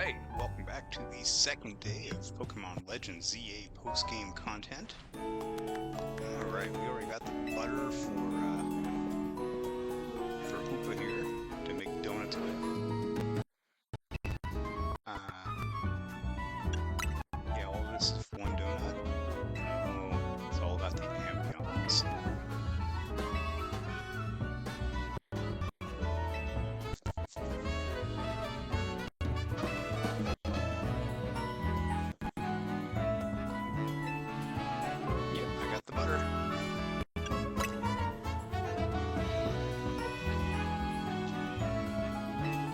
Alright, welcome back to the second day of Pokémon Legends Z-A post-game content. Alright, we already got the butter for Hoopa here to make donuts with. Yeah, all this is for one donut. Oh, it's all about the ambiance. The butter.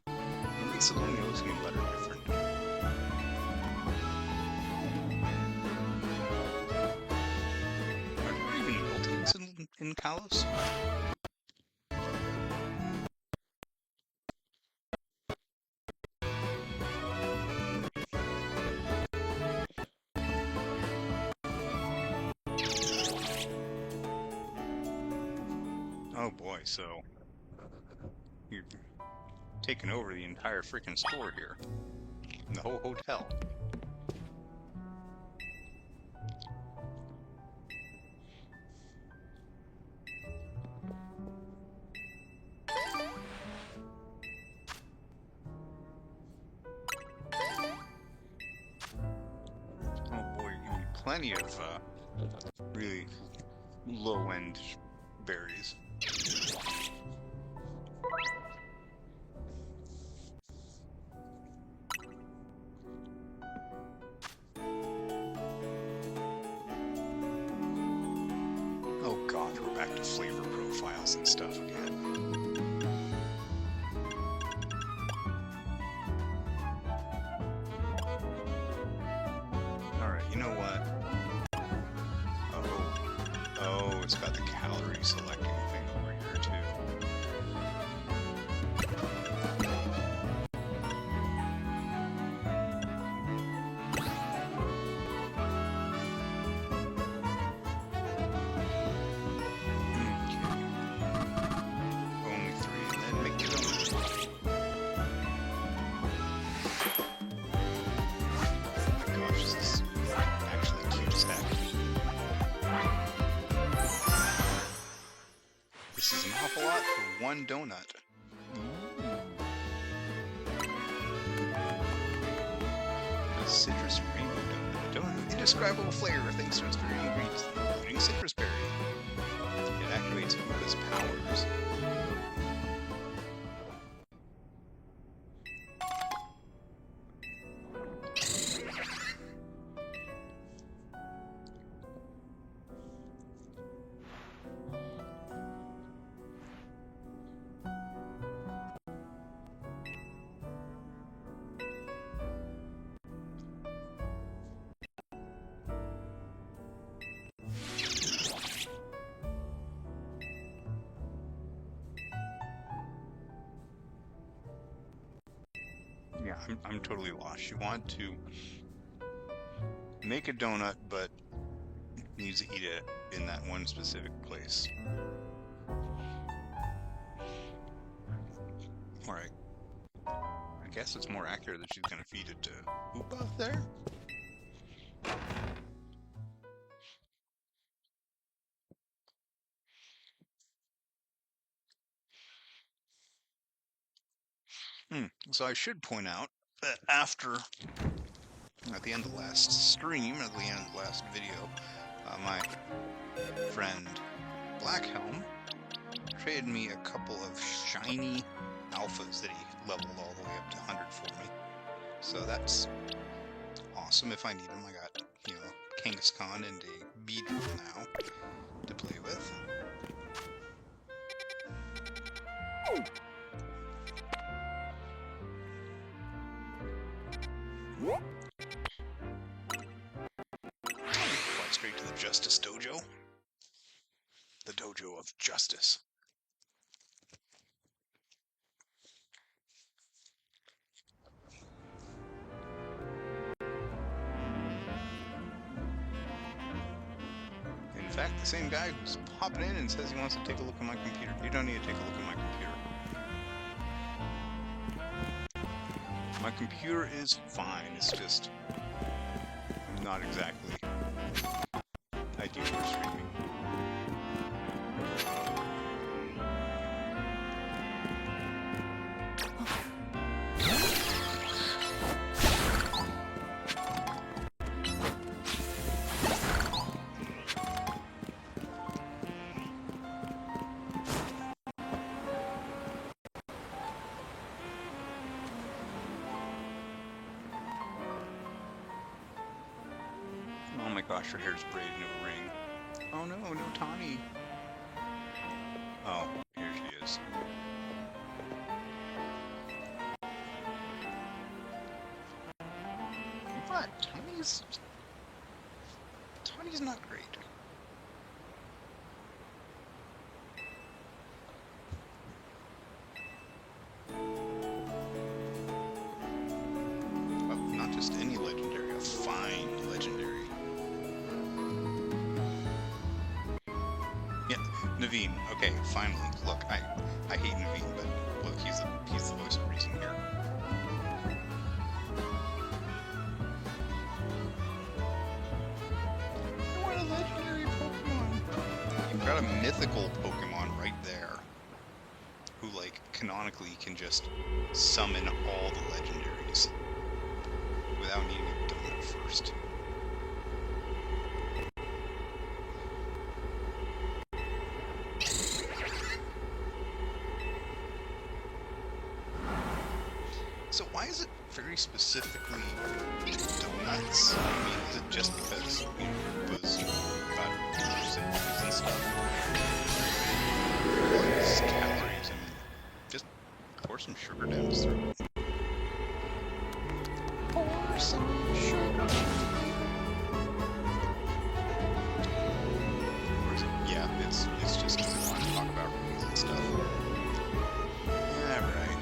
What makes the Lumiose City butter different? Are there even built-ins in Kalos? Oh boy, so you're taking over the entire freaking store here. And the whole hotel. Oh boy, you're gonna need plenty of really low-end berries. Oh god, we're back to flavor profiles and stuff again. Alright, you know what? Oh, it's got the calorie selecting thing over here too. Only 3, and then make it a... Oh my gosh, this is actually cute as heck. This is an awful lot for one donut. A citrus rainbow donut. A donut with indescribable flavor thanks to its varied ingredients, including citrus berry. It activates Hoopa's powers. Yeah, I'm totally lost. You want to make a donut, but needs to eat it in that one specific place. Alright. I guess it's more accurate that she's gonna feed it to Hoopa there? So I should point out that at the end of the last stream, at the end of the last video, my friend Blackhelm traded me a couple of shiny alphas that he leveled all the way up to 100 for me. So that's awesome if I need them. I got, Kangaskhan and a Beedrill now to play with. Quite straight to the Justice Dojo. The Dojo of Justice. In fact, the same guy who's popping in and says he wants to take a look at my computer. You don't need to take a look at my computer. My computer is fine, it's just not exactly ideal for streaming. Oh my gosh, her hair's braided into a ring. Oh no, no Tawny. Oh, here she is. But Tawny's not great. Oh, not just any legendary, a fine legendary. Yeah, Naveen. Okay, finally. Look, I hate Naveen, but look, he's the voice of reason here. I want a legendary Pokemon. You've got a mythical Pokemon right there, who like canonically can just summon all the legendaries without needing a donut first. So why is it very specifically donuts? I mean, is it just because Hoopa's got percentages and stuff? It's calories, I mean, just pour some sugar down his throat. Pour some sugar. Or is it, yeah, it's just because they want to talk about reviews and stuff. Yeah, right.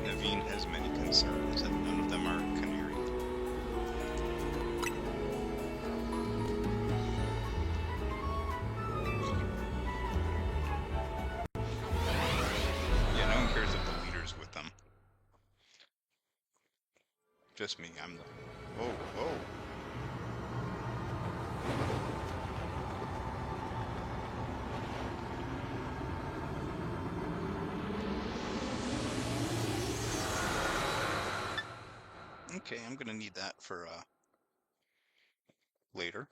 Naveen has many concerns, and none of them are canary. Yeah, no one cares if the leader's with them. Just me, I'm the... Whoa, whoa. Okay, I'm gonna need that for, later.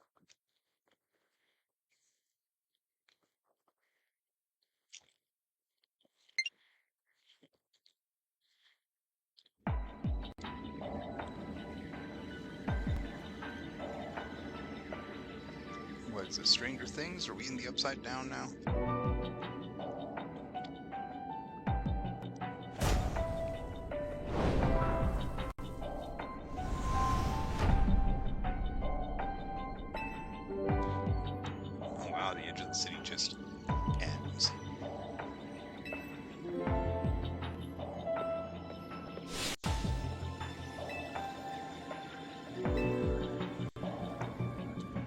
What is it, Stranger Things? Are we in the Upside Down now? Oh wow, the edge of the city just ends.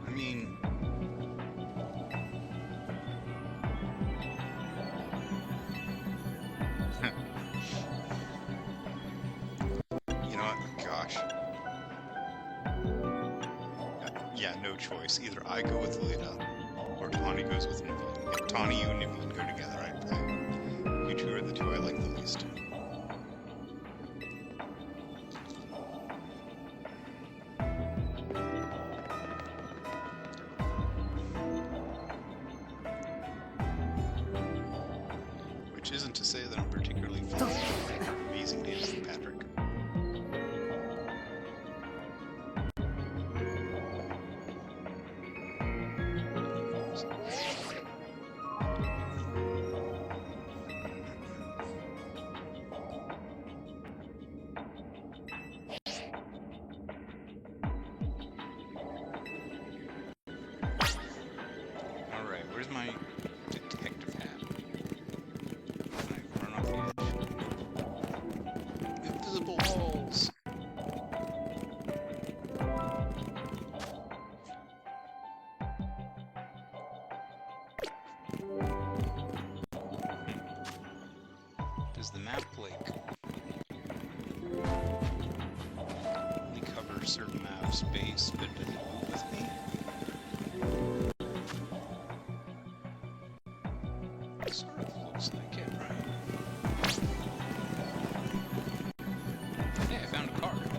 I mean... You know what? Gosh. Yeah, no choice. Either I go with Lita, or Tawny goes with Naveen. If Tawny and Naveen go together, you two are the two I like the least. Which isn't to say that I'm particularly fond of amazing days with Patrick. Alright, where's my detective hat? does the map like only cover certain map space, but does it move with me? It sort of looks like it, right? Hey, I found a card.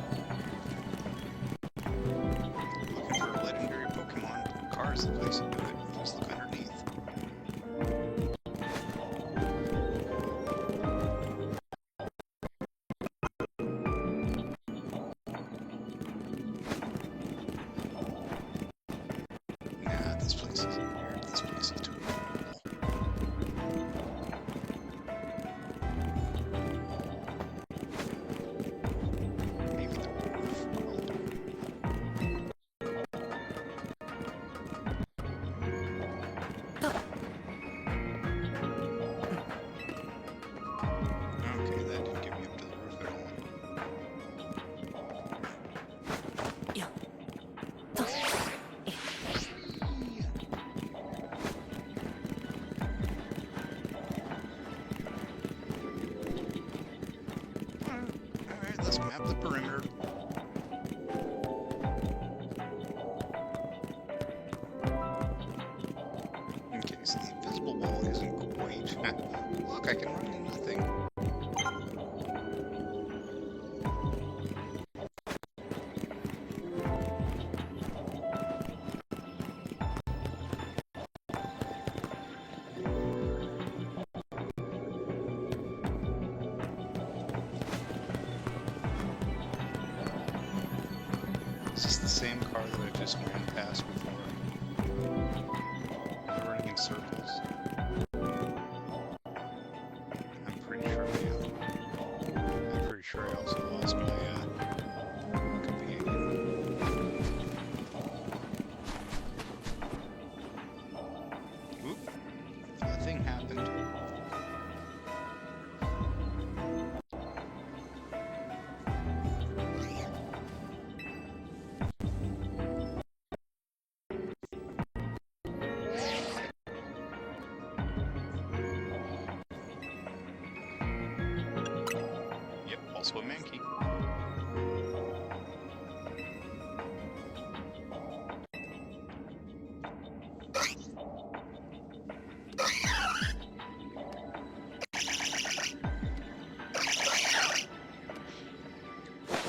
Looking for a legendary Pokemon. Car is the place to do it. Just look underneath. Nah, this place isn't weird. This place is totally normal. Maybe the roof. Okay, that didn't get me up to the roof at all. Alright, let's map the perimeter. Okay, so the invisible wall isn't quite... Look, I can run into the thing. Is this the same car that I just ran past before? Am I running in circles? I'm pretty sure I am. I'm pretty sure I also lost my companion. Oop. Nothing happened. Yep, also a Mankey.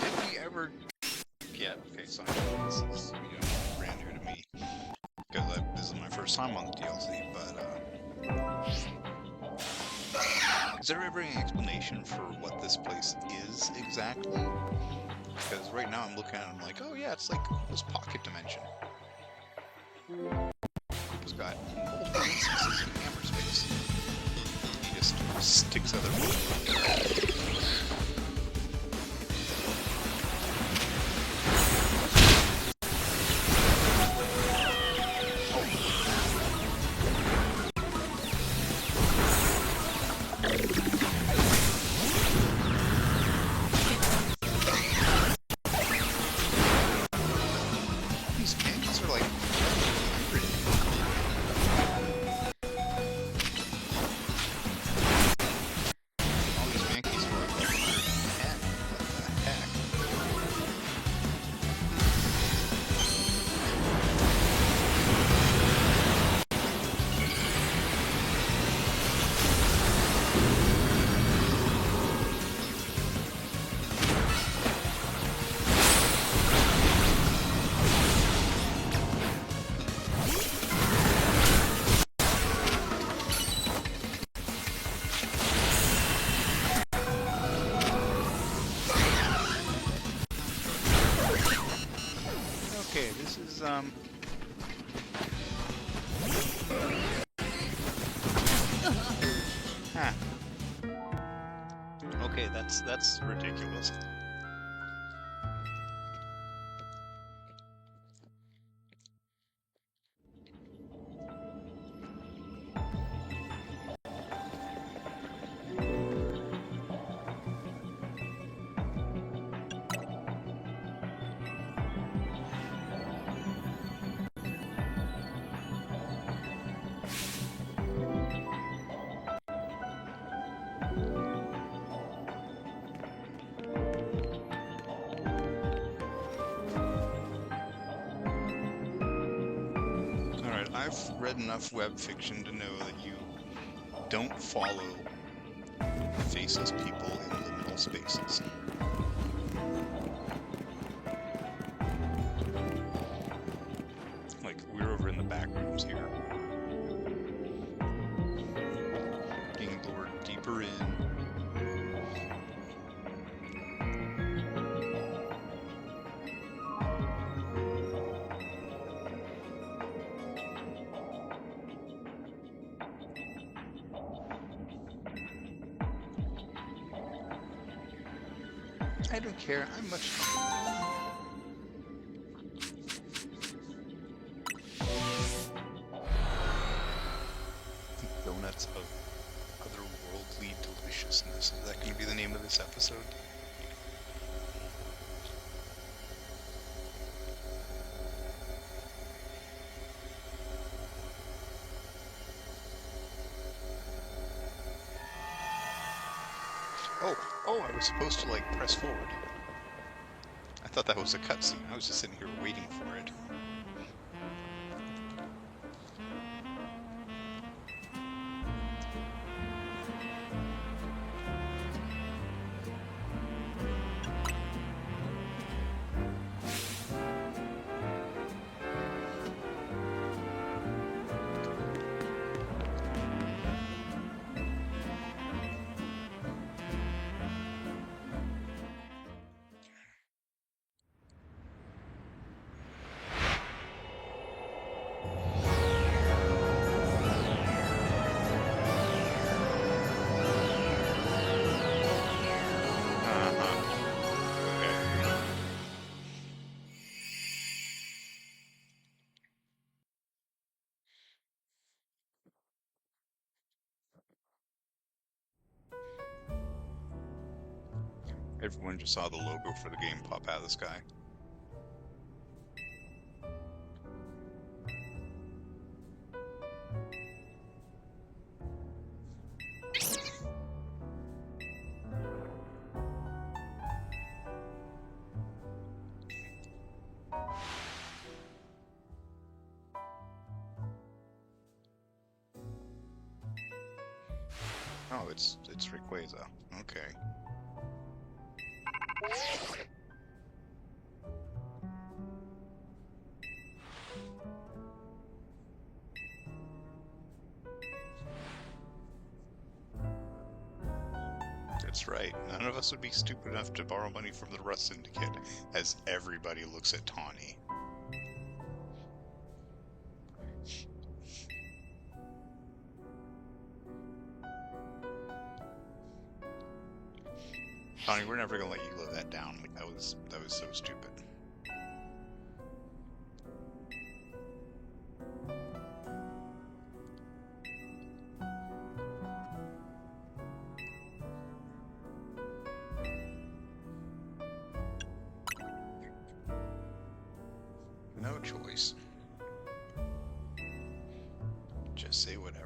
Did we ever... Yeah, okay, so this is, brand new to me. Because this is my first time on the DLC, but, is there ever any explanation for what this place is exactly? Because right now I'm looking at it and I'm like, oh yeah, it's like this pocket dimension. It's got multiple instances in hammer space. He just sticks other These canyons are like 100. All these Mankeys are like 110. What the heck? Okay, this is, Huh. Okay, that's ridiculous. I've read enough web fiction to know that you don't follow faceless people in liminal spaces. Like, we're over in the back rooms here, being lured deeper in. I don't care, I'm much donuts of otherworldly deliciousness. Is that going to be the name of this episode? Oh, I was supposed to, like, press forward. I thought that was a cutscene. I was just sitting here waiting for it. Everyone just saw the logo for the game pop out of the sky. Oh, it's Rayquaza. Okay. That's right. None of us would be stupid enough to borrow money from the Rust Syndicate, as everybody looks at Tawny. Tawny, we're never gonna let you live that down. Like, that was so stupid. No choice. Just say whatever.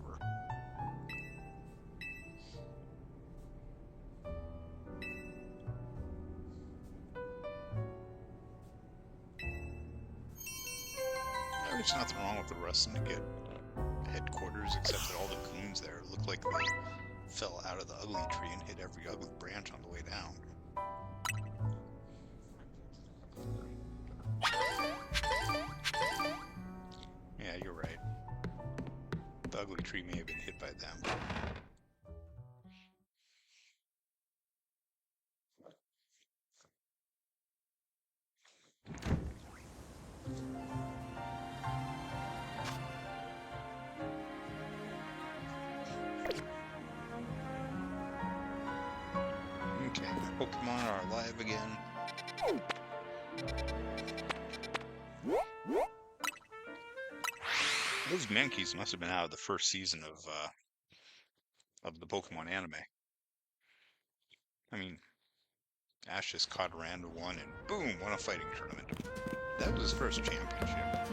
There's nothing wrong with the Rust Syndicate headquarters, except that all the goons there look like they fell out of the ugly tree and hit every ugly branch on the way down. Yeah, you're right. The ugly tree may have been hit by them. Okay, Pokemon are alive again. Those Mankeys must have been out of the first season of the Pokemon anime. I mean, Ash just caught a random one and boom, won a fighting tournament. That was his first championship.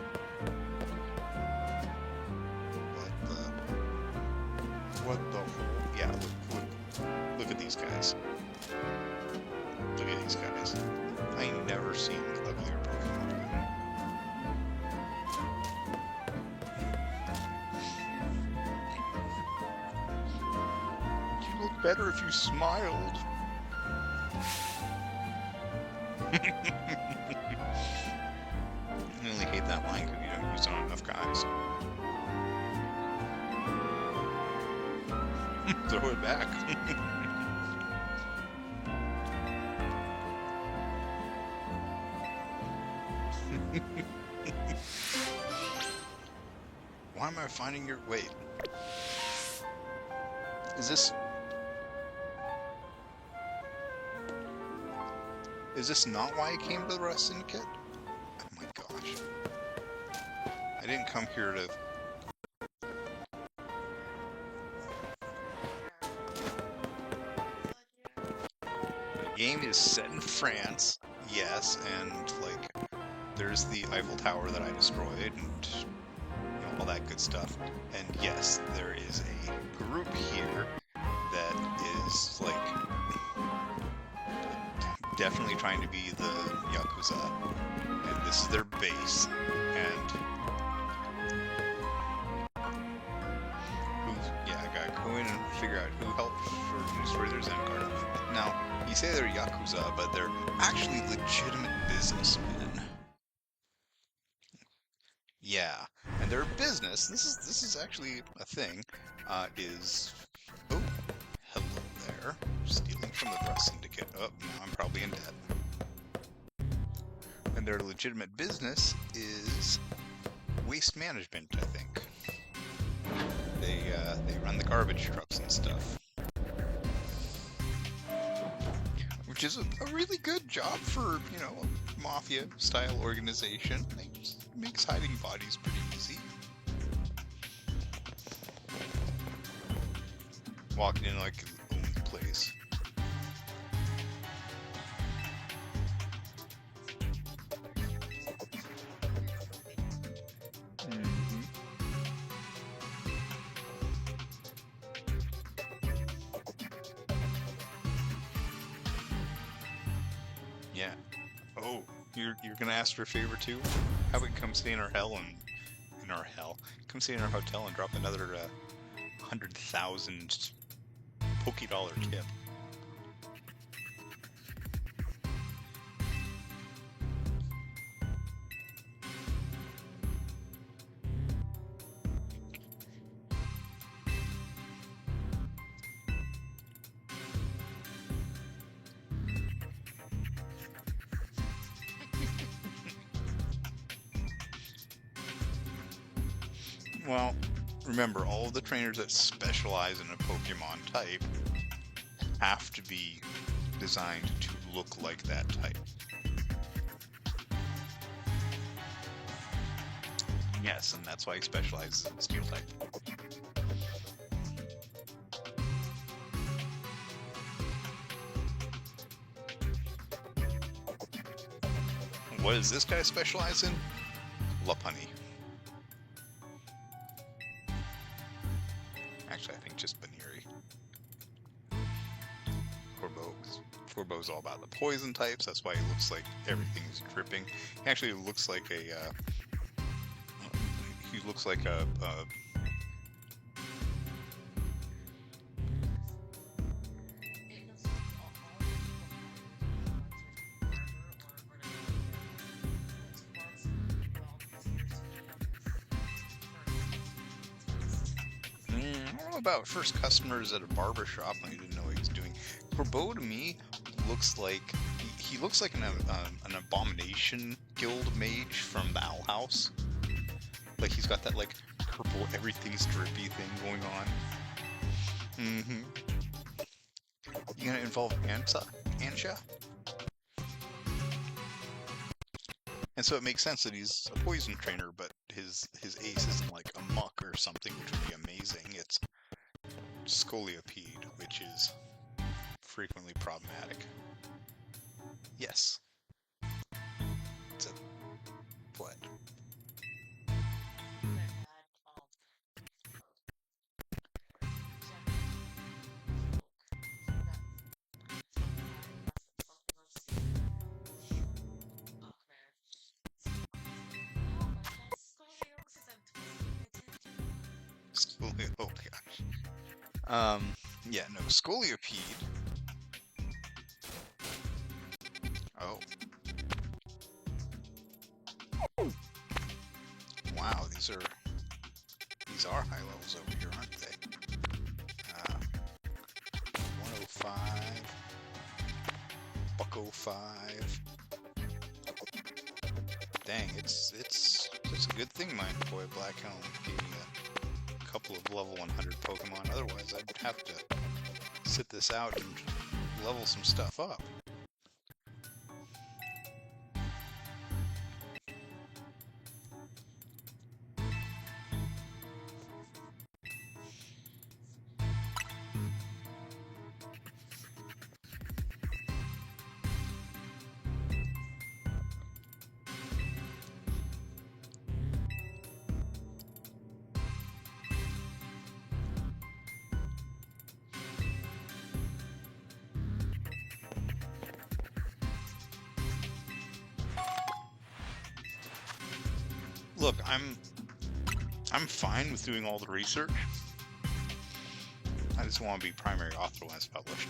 What the whole... Yeah, look at these guys. Look at these guys. I ain't never seen uglier Pokemon. better if you smiled. I only hate that line because you don't use it on enough guys. Throw it back. Why am I finding your... Wait. Is this not why I came to the Rust Syndicate? Oh my gosh. I didn't come here to... The game is set in France, yes, and, like, there's the Eiffel Tower that I destroyed, and all that good stuff. And yes, there is a group here that is, like, definitely trying to be the Yakuza, and this is their base, and I gotta go in and figure out who helped or destroy their Zen garden. Now, you say they're Yakuza, but they're actually legitimate businessmen. Yeah, and their business, this is actually a thing, is... Oh, hello there. Stealing from the Rust Syndicate. Oh, now I'm probably in debt. And their legitimate business is waste management, I think. They run the garbage trucks and stuff. Which is a really good job for, a mafia-style organization. It makes hiding bodies pretty easy. Walking in like your own place. Yeah. Oh, you're gonna ask for a favor too? How about come stay in our come stay in our hotel and drop another 100,000 $Poké tip. Well, remember, all of the trainers that specialize in a Pokemon type have to be designed to look like that type. Yes, and that's why he specializes in Steel type. What does this guy specialize in? Lopunny. Actually, I think just Baneri. Corbo's all about the poison types, that's why he looks like everything's dripping. He actually looks like a, I don't know about first customers at a barber shop when he didn't know what he was doing. Corbo to me looks like he looks like an Abomination Guild mage from the Owl House. Like he's got that like purple everything's drippy thing going on. You gonna involve Ansha? And so it makes sense that he's a poison trainer, but his ace isn't like a muck or something, which would be amazing. It's Scolipede, which is frequently problematic. Yes. It's a... what? Oh gosh. Yeah, no, Scolipede. Oh. Wow, these are high levels over here, aren't they? 105, Buck-05. Dang, it's a good thing my boy Blackhelm gave me a couple of level 100 Pokemon. Otherwise, I'd have to sit this out and level some stuff up. Look, I'm fine with doing all the research. I just want to be primary author when it's published.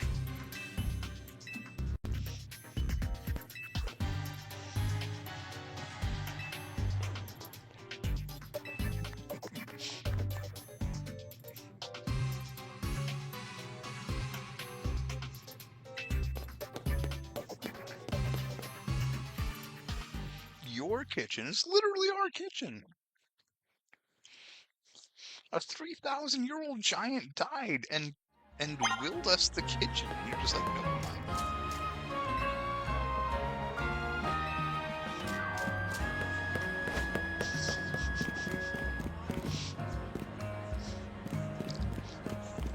Your kitchen is literally our kitchen. A 3,000-year-old giant died and willed us the kitchen. And you're just like, no, mine.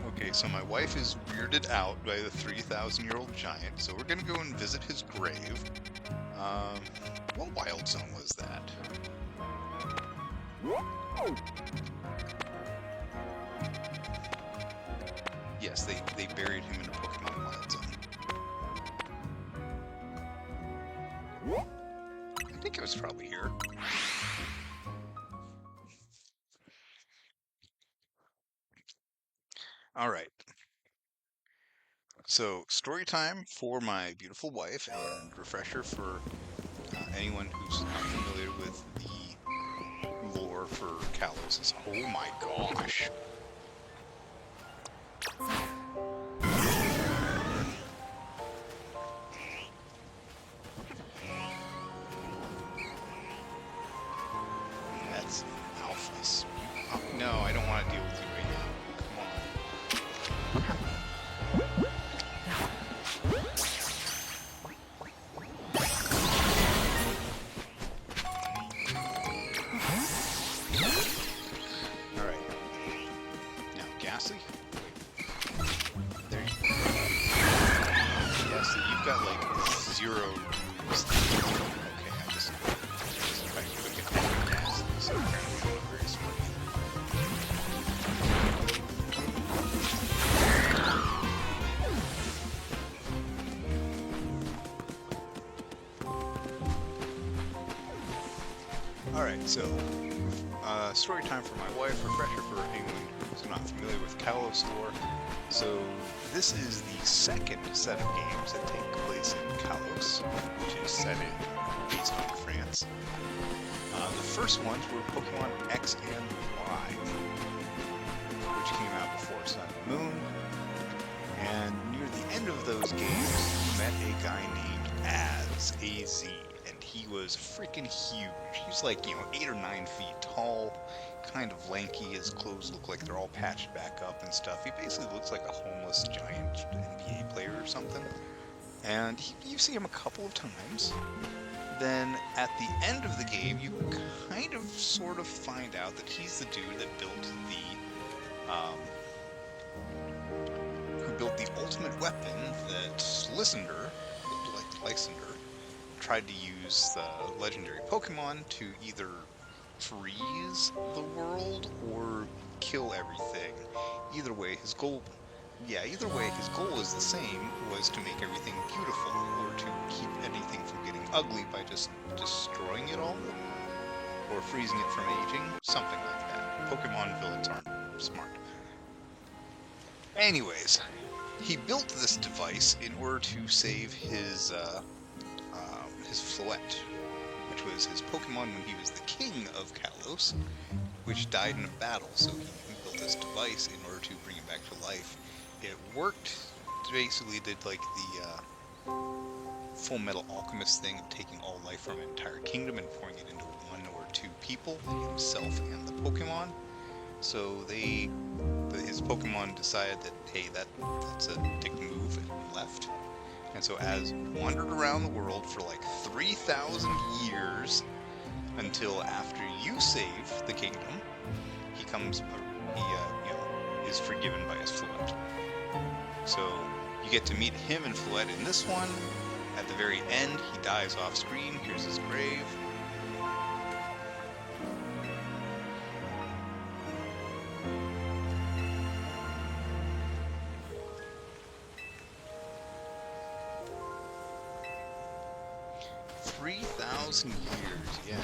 Okay, so my wife is weirded out by the 3,000-year-old giant, so we're gonna go and visit his grave. What wild zone was that? Yes, they buried him in a Pokemon wild zone. I think it was probably here. Alright. So, story time for my beautiful wife, and refresher for anyone who's not familiar with the lore for Kalos. Oh my gosh! That's Alphys. Oh, no, I don't want to deal with you right now. Come on. Alright, so, story time for my wife, refresher for anyone who's not familiar with Kalos lore. So, this is the second set of games that take place in Kalos, which is set in based on France. The first ones were Pokémon X and Y, which came out before Sun and Moon. And near the end of those games, you met a guy named Az, and he was freaking huge. He's like, 8 or 9 feet tall, kind of lanky. His clothes look like they're all patched back up and stuff. He basically looks like a homeless giant NBA player or something. And you see him a couple of times. Then at the end of the game, you kind of sort of find out that he's the dude that built the ultimate weapon that Lysander tried to use the legendary Pokemon to either freeze the world or kill everything. Either way, his goal is the same, was to make everything beautiful, or to keep anything from getting ugly by just destroying it all, or freezing it from aging, something like that. Pokemon villains aren't smart. Anyways, he built this device in order to save his Floette, which was his Pokemon when he was the king of Kalos, which died in a battle. So he built this device in order to bring it back to life. It worked. Basically, did like the Full Metal Alchemist thing of taking all life from an entire kingdom and pouring it into one or two people, himself and the Pokemon. So his Pokemon decided that, hey, that's a dick move, and left. And so Az wandered around the world for like 3,000 years until after you save the kingdom, he is forgiven by his Floette. So you get to meet him and Floette in this one. At the very end, he dies off screen. Here's his grave. Yeah,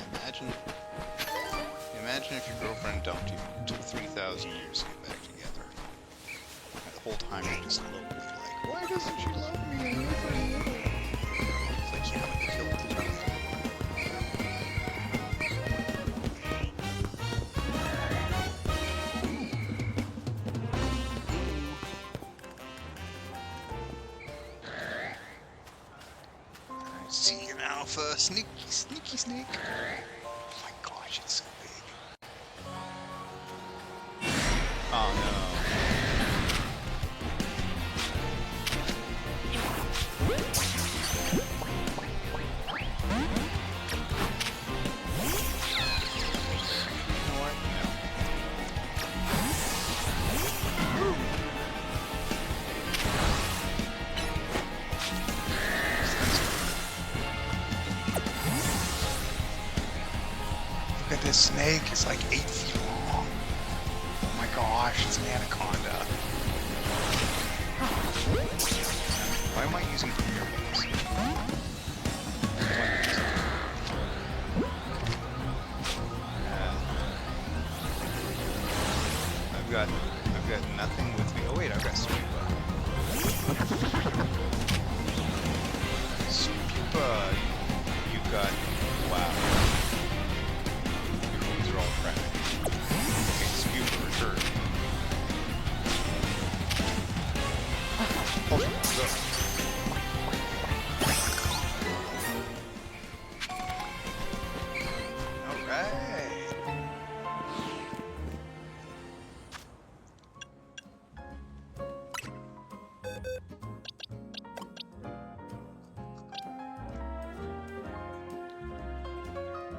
imagine if your girlfriend dumped you. It took 3,000 years to get back together. And the whole time you're just lonely, like, why doesn't she love me? It's like you haven't killed the child. 'Alpha, sneaky snake. Oh my gosh, it's so big. Oh no. This snake is like 8 feet long. Oh my gosh, it's an anaconda. Why am I using Premier Wings? I've got nothing with me. Oh wait, I've got Spupa. Spupa, you've got, wow. Are all cracked. Okay, Spupa return. Pokemon, go. Alright.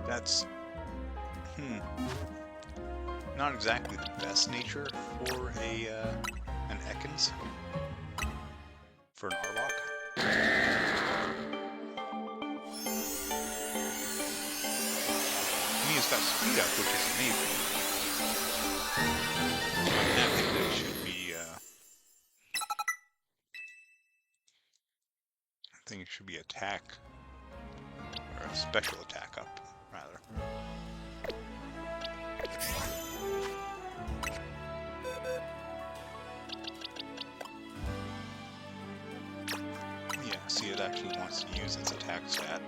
That's not exactly the best nature for an Ekans, for an Arbok. Mia's got speed up, which is amazing. I think that should be, I think it should be attack, or a special attack up, rather. See, it actually wants to use its attack stat.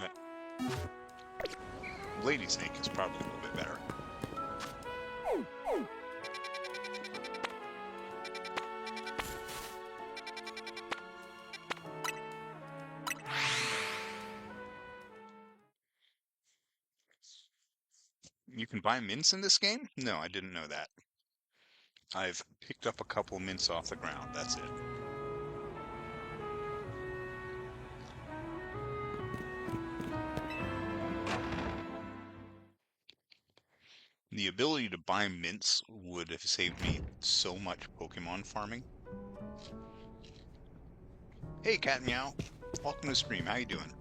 But Lady Snake is probably a little bit better. You can buy mints in this game? No, I didn't know that. I've picked up a couple mints off the ground, that's it. The ability to buy mints would have saved me so much Pokemon farming. Hey, Cat Meow. Welcome to the stream. How you doing?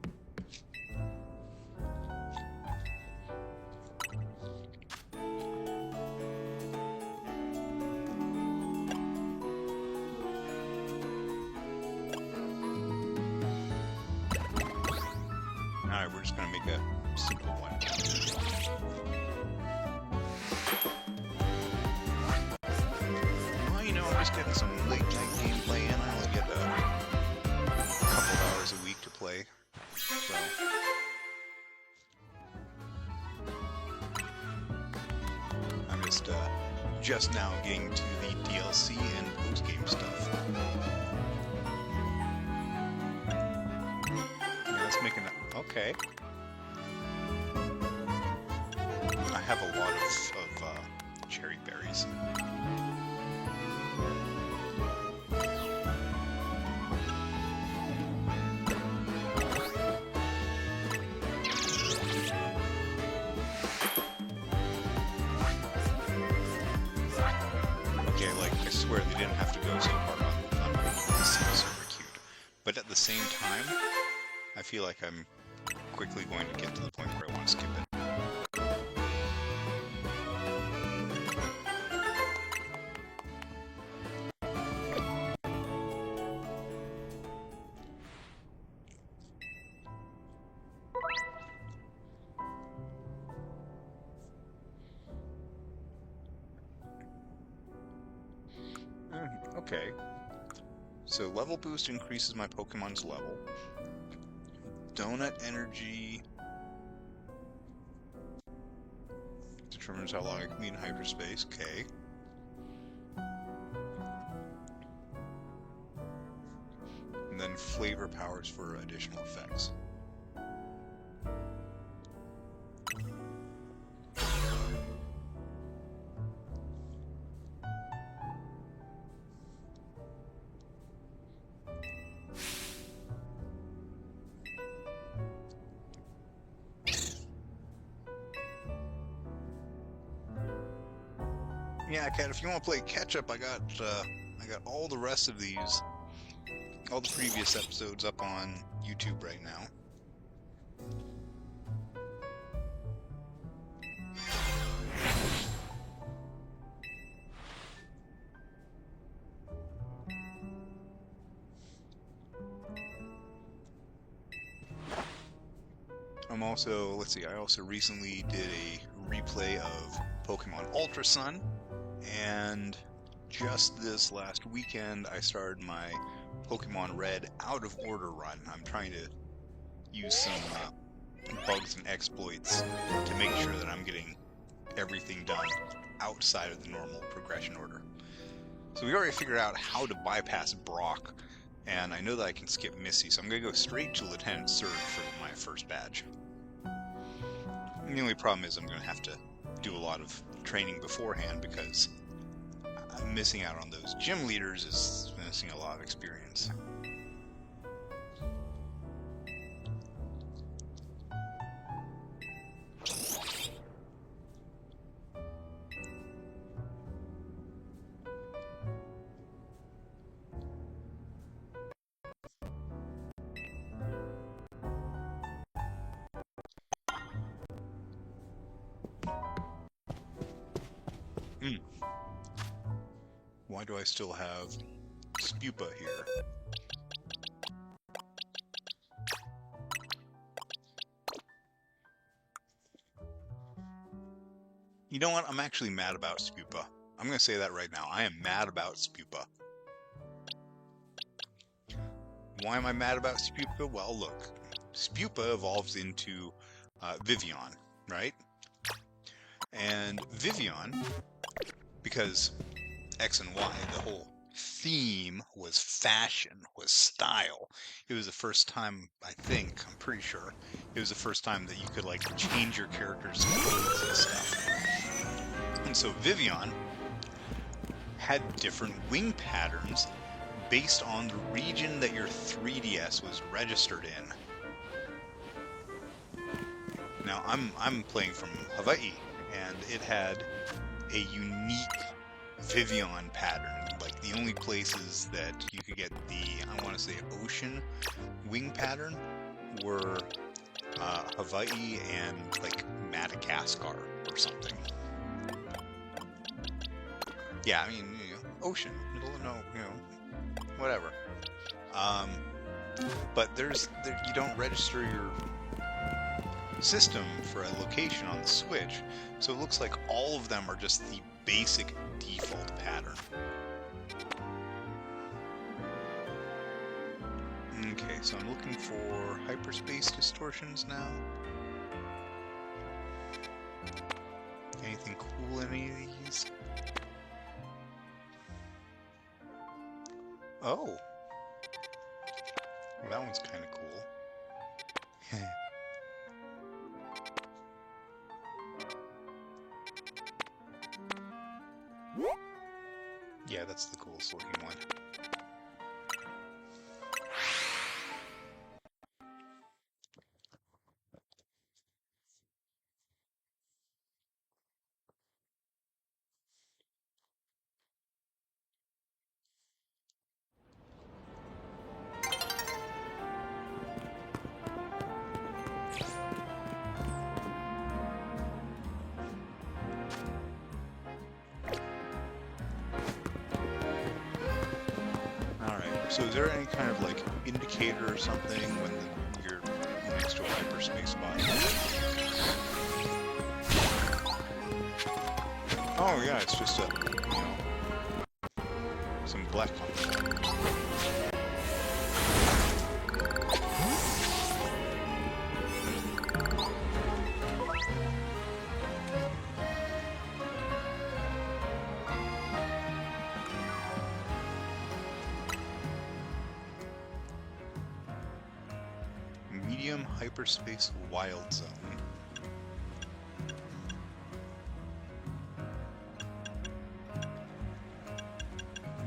Alright, we're just gonna make a simple one. just getting some late night gameplay in. I only get a couple hours a week to play, so I'm just now getting to the DLC and post-game stuff. Yeah, let's make an... Okay. I have a lot of cherry berries. Okay, like, I swear they didn't have to go so hard on the server cute. But at the same time, I feel like I'm quickly going to get to the point where I want to skip it. Okay. So level boost increases my Pokemon's level. Donut energy determines how long I can be in hyperspace. Okay. And then flavor powers for additional effects. Yeah, Kat, if you want to play catch-up, I got all the rest of these, all the previous episodes up on YouTube right now. I'm also, let's see, I also recently did a replay of Pokemon Ultra Sun. And just this last weekend, I started my Pokemon Red out of order run. I'm trying to use some bugs and exploits to make sure that I'm getting everything done outside of the normal progression order. So we already figured out how to bypass Brock, and I know that I can skip Misty, so I'm going to go straight to Lieutenant Surge for my first badge. And the only problem is I'm going to have to do a lot of training beforehand because I'm missing out on those gym leaders is missing a lot of experience. Why do I still have Spupa here? You know what? I'm actually mad about Spupa. I'm going to say that right now. I am mad about Spupa. Why am I mad about Spupa? Well, look. Spupa evolves into Vivian, right? And Vivian, because X and Y, the whole theme was fashion, was style. It was the first time, I think, I'm pretty sure, it was the first time that you could, like, change your character's clothes and stuff. And so Vivian had different wing patterns based on the region that your 3DS was registered in. Now, I'm playing from Hawaii, and it had a unique Vivian pattern. Like, the only places that you could get the, I want to say, ocean wing pattern were Hawaii and, like, Madagascar or something. Yeah, I mean, you know, ocean, no, you know, whatever. But you don't register your system for a location on the Switch, so it looks like all of them are just the basic default pattern. Okay, so I'm looking for hyperspace distortions now. Anything cool in any of these? Oh! Well, that one's kind of cool. Yeah, that's the coolest looking one. So is there any kind of like indicator or something when you're next to a hyperspace body? Oh yeah, it's just a, you know, some black content. Medium hyperspace wild zone.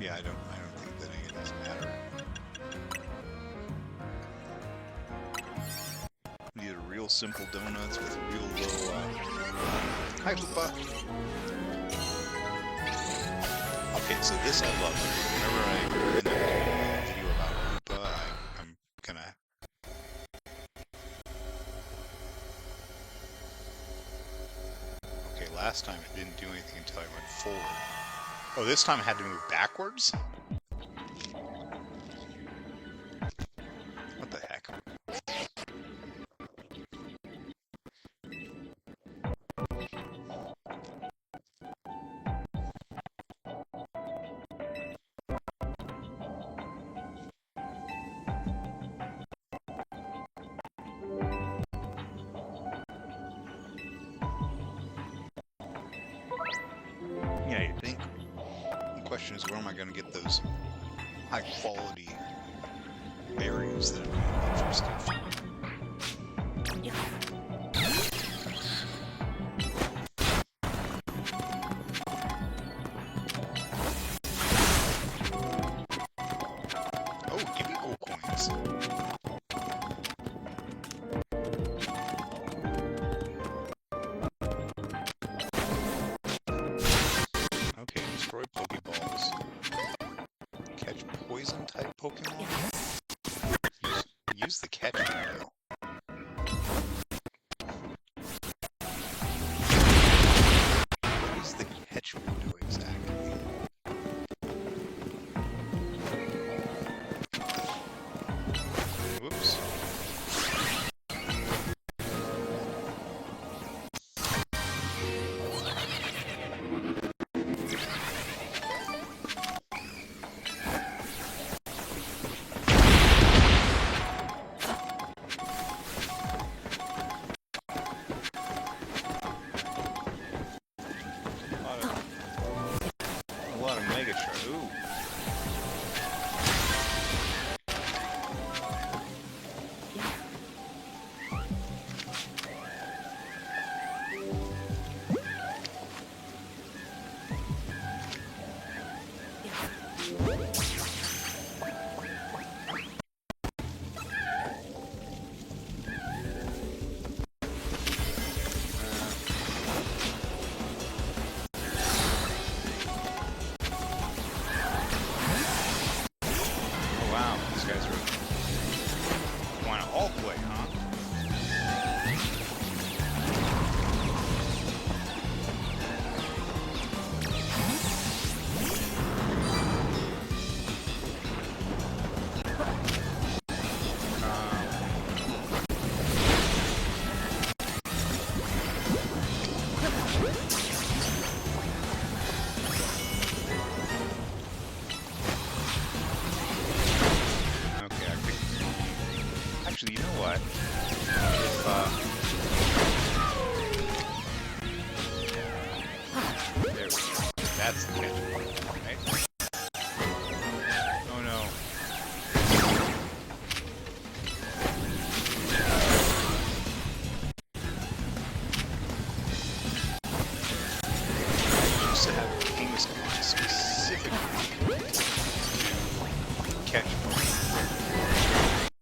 Yeah, I don't think that any of these matter. These are real simple donuts with real low. Hi, Hoopa. Okay, so this I love. Whenever I end up doing a video about Hoopa, I'm gonna. Okay, last time it didn't do anything until I went forward. Oh, this time I had to move backwards? What the heck? Yeah, you think? The question is, where am I going to get those high-quality berries that I'm interested in? Oh, give me gold coins. Okay, destroy Pokeballs. Catch poison-type Pokemon? Use the catch window. What is the catch window exactly? Whoops. That's the catch point, right? Oh no. I used to have a game squad specifically to catch Pokemon.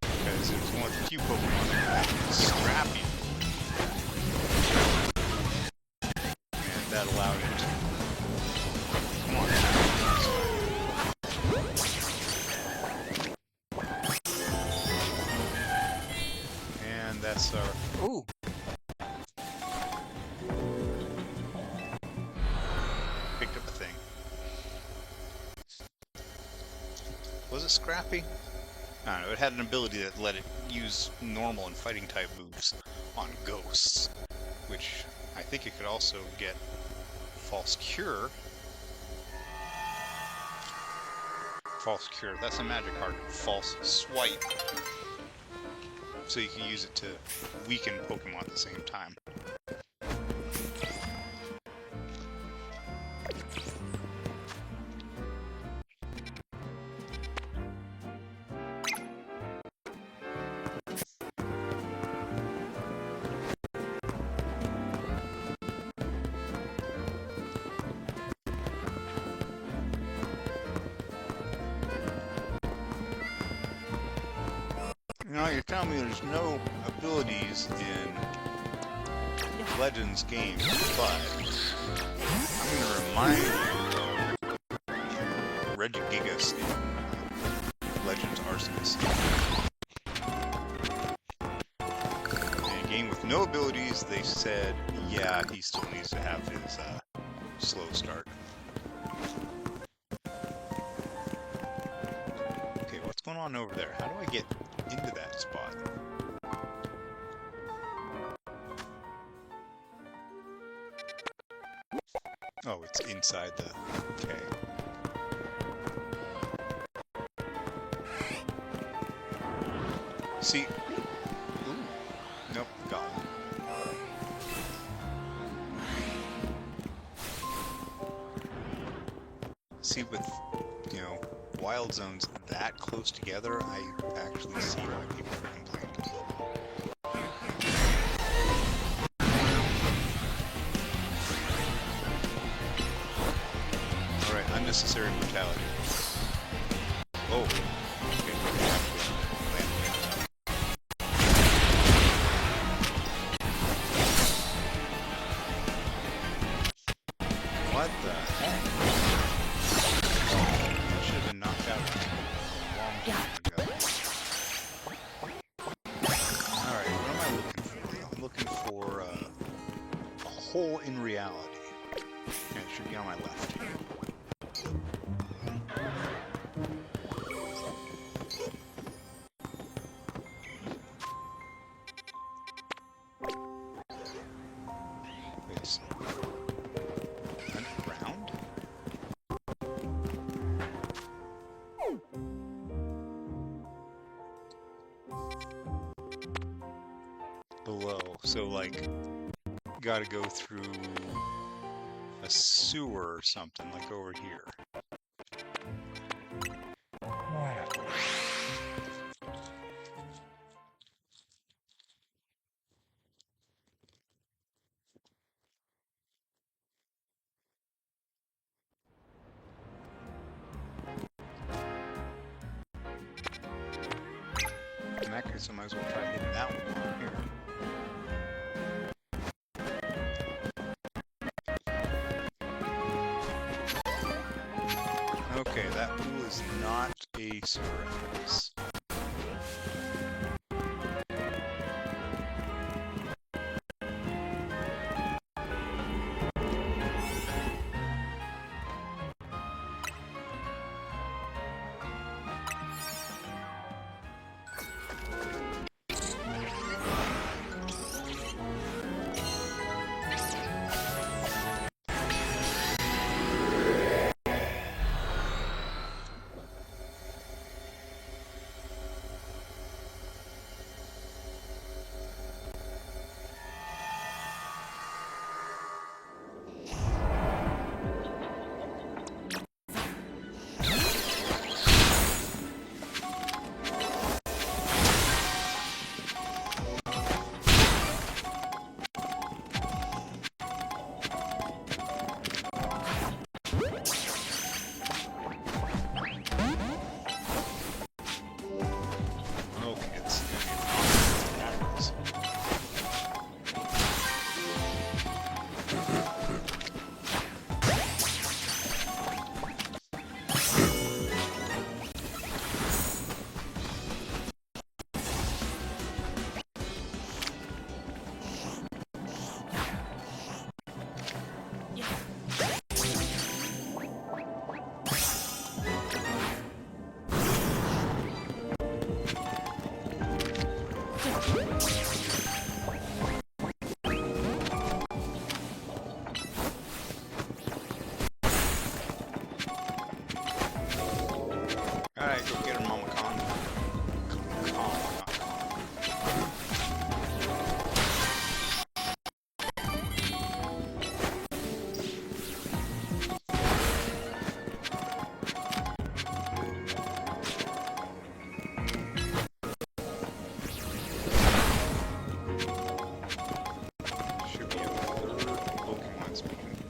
Because it was one of the few Pokemon that was scrappy. And that allowed it to... Come on. And that's our... Ooh! Picked up a thing. Was it scrappy? I don't know, it had an ability that let it use normal and fighting type moves on ghosts, which I think it could also get False Cure. False Cure, that's a magic card. False Swipe. So you can use it to weaken Pokemon at the same time. Now you're telling me there's no abilities in Legends games, but I'm going to remind you of Regigigas in Legends Arceus. In a game with no abilities, they said, yeah, he still needs to have his slow start. Okay, what's going on over there? How do I get into that spot? Oh, it's inside the... Okay. See... Ooh. Nope, got one. See, with, you know, wild zones that close together, I actually see why people are complaining. Alright, unnecessary brutality. Oh. Okay, we have to land it. What the heck? That should have been knocked out a long time ago. Alright, what am I looking for? I'm looking for a hole in reality. And it should be on my left. Wait a second. Underground? Below. So, like, gotta go through a sewer or something, like over here. In that case, I might as well try hitting that one on here. Okay, that pool is not a sewer entrance.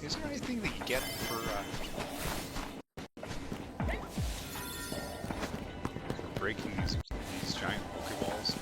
Is there anything that you get for breaking these giant Pokeballs?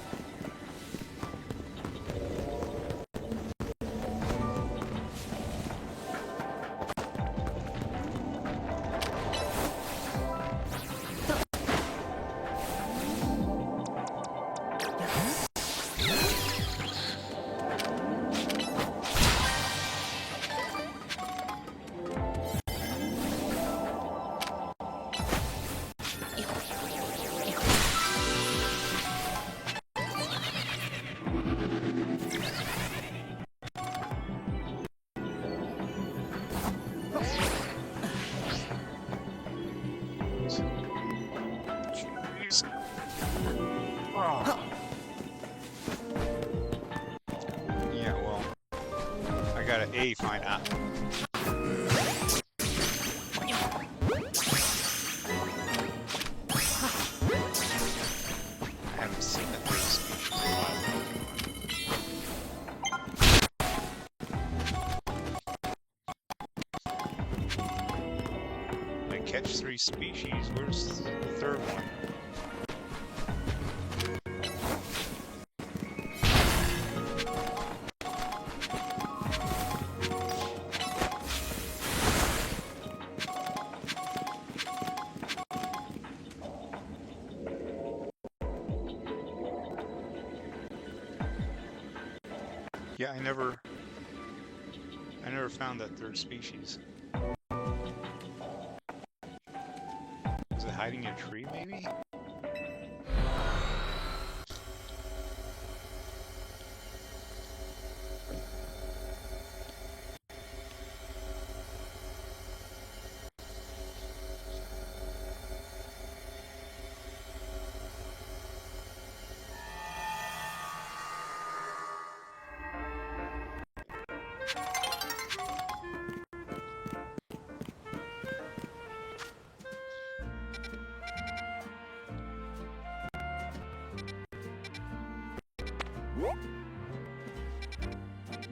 Jeez. Oh. Yeah, well, I got an A fine. I haven't seen that third species in a while. I catch 3 species. Where's the third one? Yeah, I never found that third species. Is it hiding in a tree, maybe?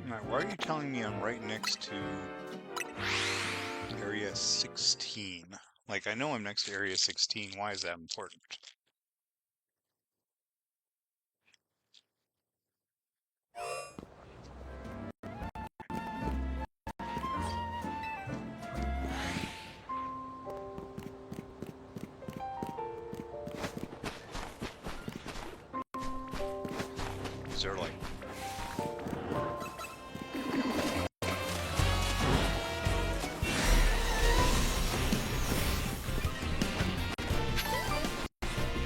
Now, why are you telling me I'm right next to Area 16? Like, I know I'm next to Area 16. Why is that important? Is there, like...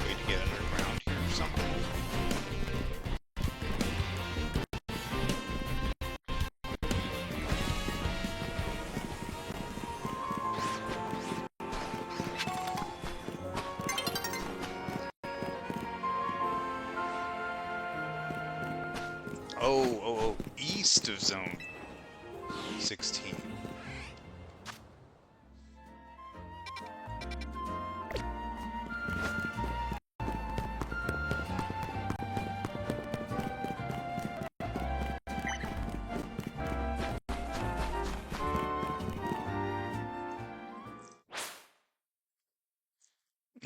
way to get underground here or something? Oh, east of Zone 16.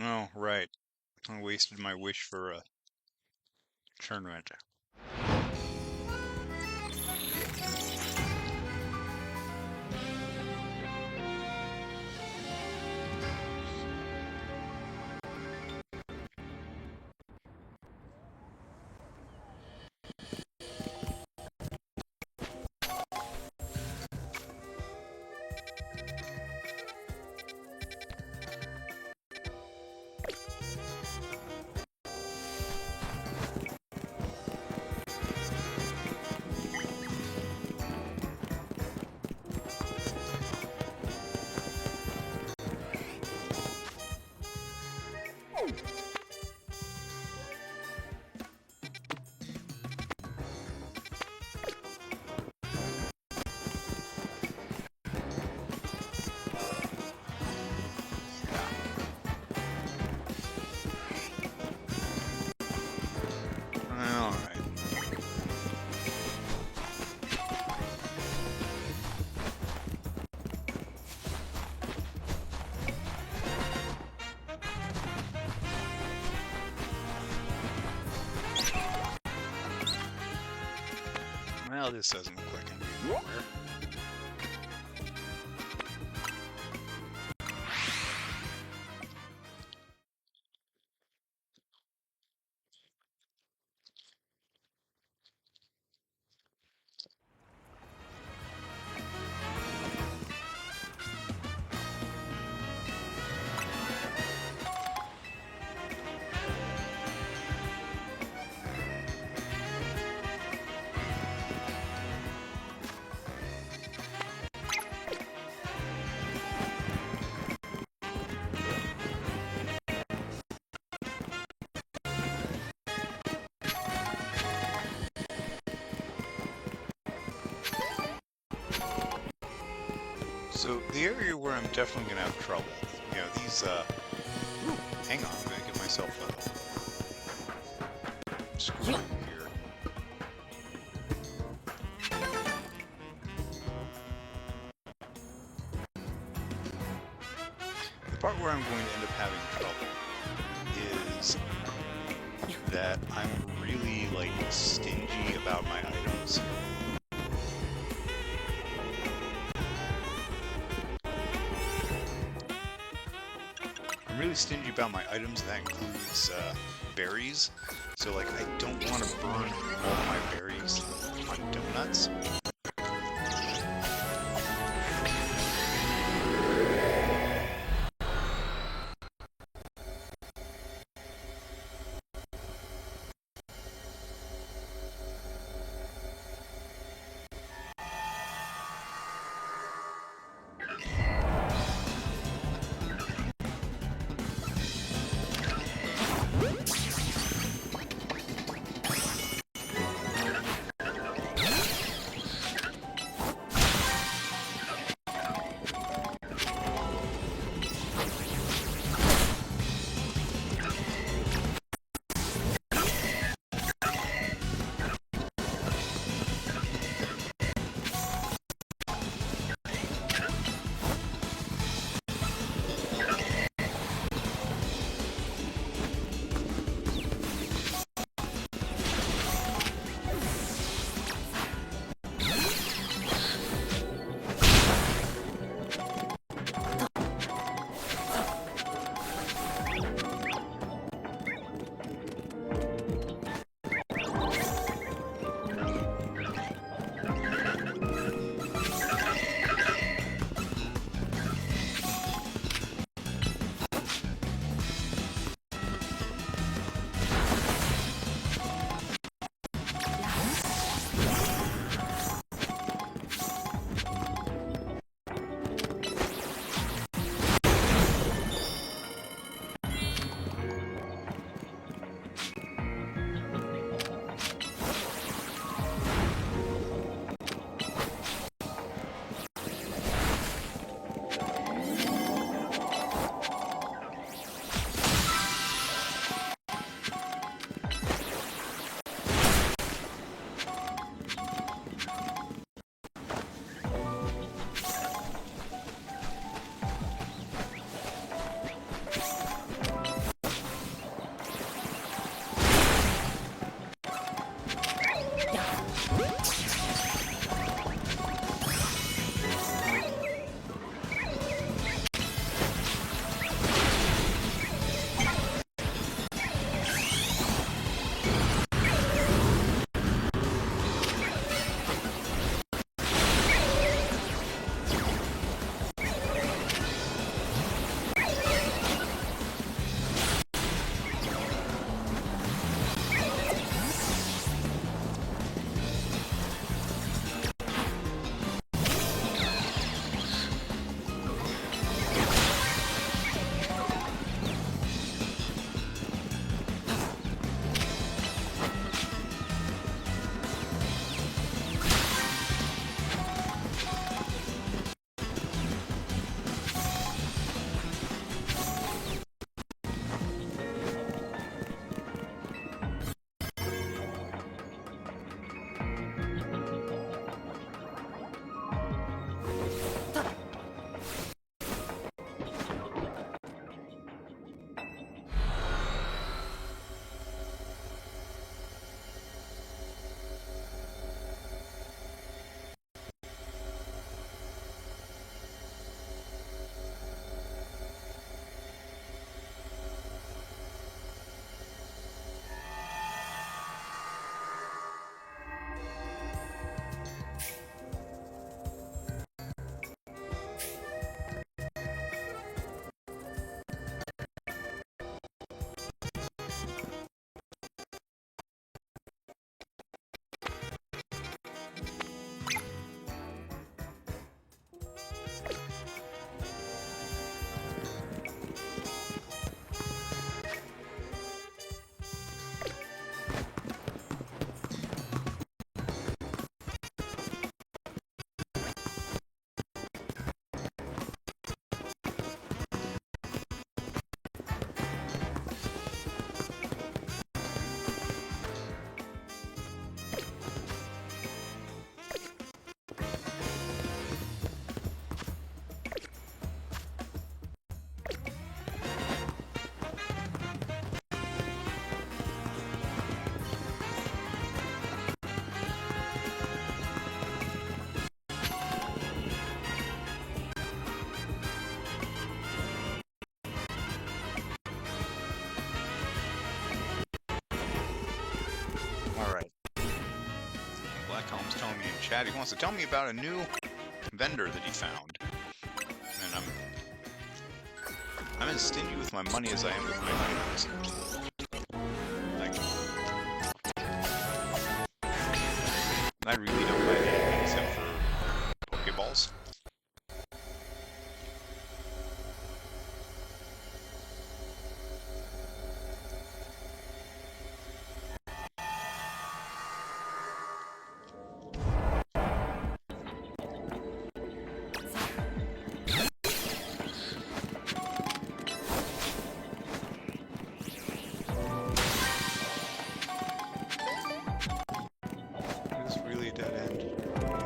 Oh, right. I wasted my wish for a tournament. Well, this doesn't look like I'm going anywhere. So the area where I'm definitely gonna have trouble, you know, these ooh, hang on, I'm gonna get myself a screw here. The part where I'm going to end up having trouble is that I'm really like stingy about my items. I'm really stingy about my items, and that includes berries. So like I don't want to burn all my berries on donuts. chat. He wants to tell me about a new vendor that he found. And I'm as stingy with my money as I am with my items. Like, I really don't buy anything except for Pokeballs. It's really a dead end.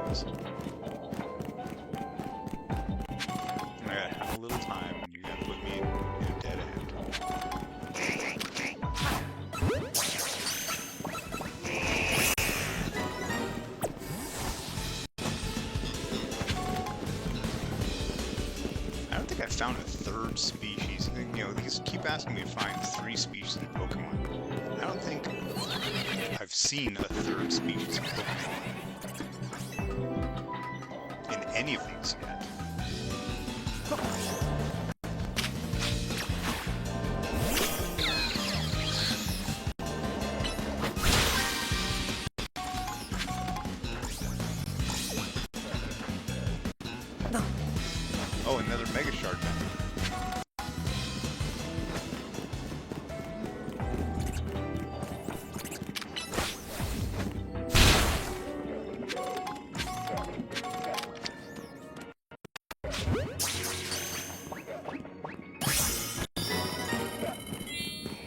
Yes. I gotta have a little time, and you're gonna put me in a dead end. I don't think I found a third species. You know, these keep asking me to find 3 species of Pokemon. I don't think I've seen a third species of Pokemon in any of these yet. Oh, another Mega Shard vendor.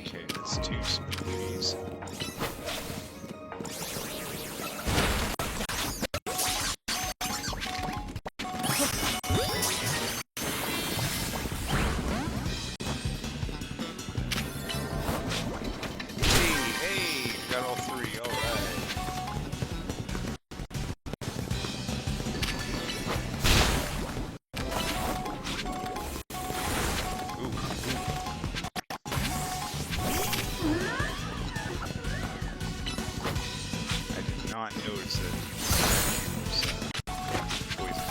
Okay, that's 2 smoothies. Hey, got all 3, alright. Ooh. I did not notice it. Poison.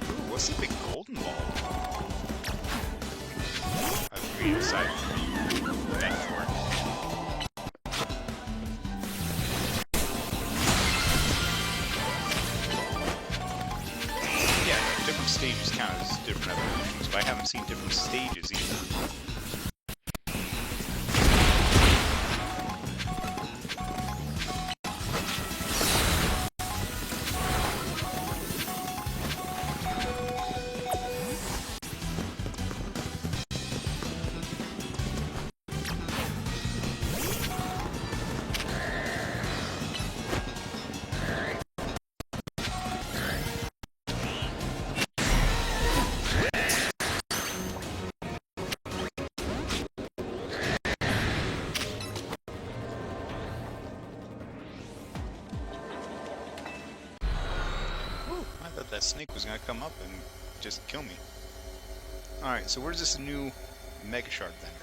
Ooh, what's the big golden ball? I've really decided to be that for it. Yeah, different stages count as different evolutions, but I haven't seen different stages either. I thought that snake was gonna come up and just kill me. Alright, so where's this new Mega Shard vendor?